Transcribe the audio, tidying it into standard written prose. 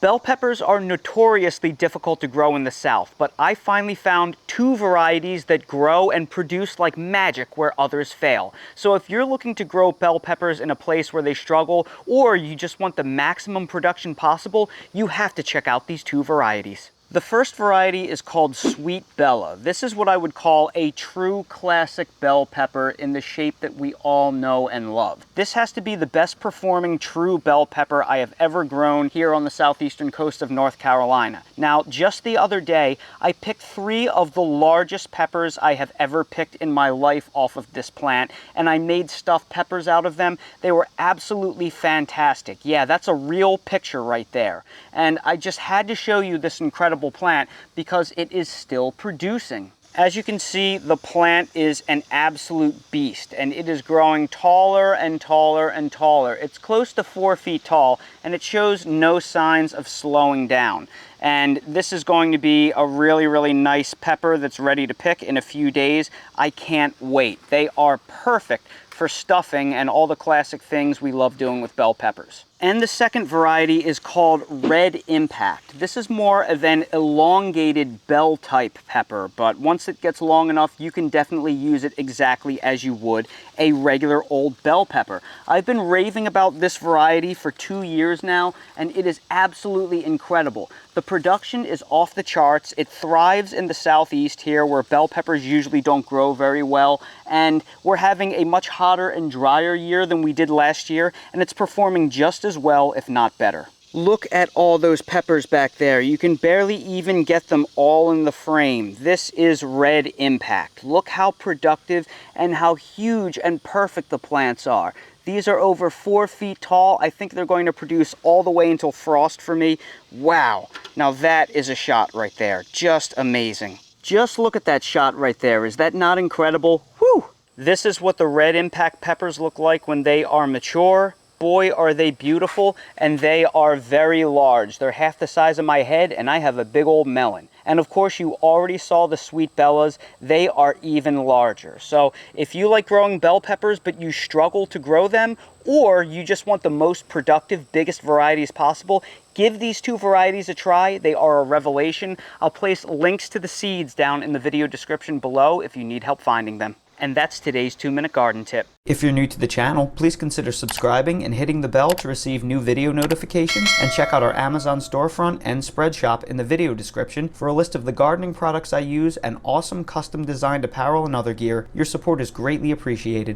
Bell peppers are notoriously difficult to grow in the South, but I finally found two varieties that grow and produce like magic where others fail. So if you're looking to grow bell peppers in a place where they struggle, or you just want the maximum production possible, you have to check out these two varieties. The first variety is called Sweet Bella. This is what I would call a true classic bell pepper in the shape that we all know and love. This has to be the best performing true bell pepper I have ever grown here on the southeastern coast of North Carolina. Now, just the other day, I picked 3 of the largest peppers I have ever picked in my life off of this plant, and I made stuffed peppers out of them. They were absolutely fantastic. Yeah, that's a real picture right there. And I just had to show you this incredible plant because it is still producing. As you can see, the plant is an absolute beast, and it is growing taller and taller and taller. It's close to 4 feet tall, and it shows no signs of slowing down. And this is going to be a really, really nice pepper that's ready to pick in a few days. I can't wait. They are perfect for stuffing and all the classic things we love doing with bell peppers. And the second variety is called Red Impact. This is more of an elongated bell type pepper, but once it gets long enough, you can definitely use it exactly as you would a regular old bell pepper. I've been raving about this variety for 2 years now, and it is absolutely incredible. The production is off the charts. It thrives in the southeast here where bell peppers usually don't grow very well, and we're having a much hotter and drier year than we did last year, and it's performing just as well, if not better. Look at all those peppers back there. You can barely even get them all in the frame. This is Red Impact. Look how productive and how huge and perfect the plants are. These are over 4 feet tall. I think they're going to produce all the way until frost for me. Wow. Now that is a shot right there. Just amazing. Just look at that shot right there. Is that not incredible? Whew! This is what the Red Impact peppers look like when they are mature. Boy, are they beautiful, and they are very large. They're half the size of my head, and I have a big old melon. And of course, you already saw the Sweet Bellas. They are even larger. So if you like growing bell peppers, but you struggle to grow them, or you just want the most productive, biggest varieties possible, give these two varieties a try. They are a revelation. I'll place links to the seeds down in the video description below if you need help finding them. And that's today's 2-minute garden tip. If you're new to the channel, please consider subscribing and hitting the bell to receive new video notifications, and check out our Amazon storefront and spread shop in the video description for a list of the gardening products I use and awesome custom designed apparel and other gear. Your support is greatly appreciated.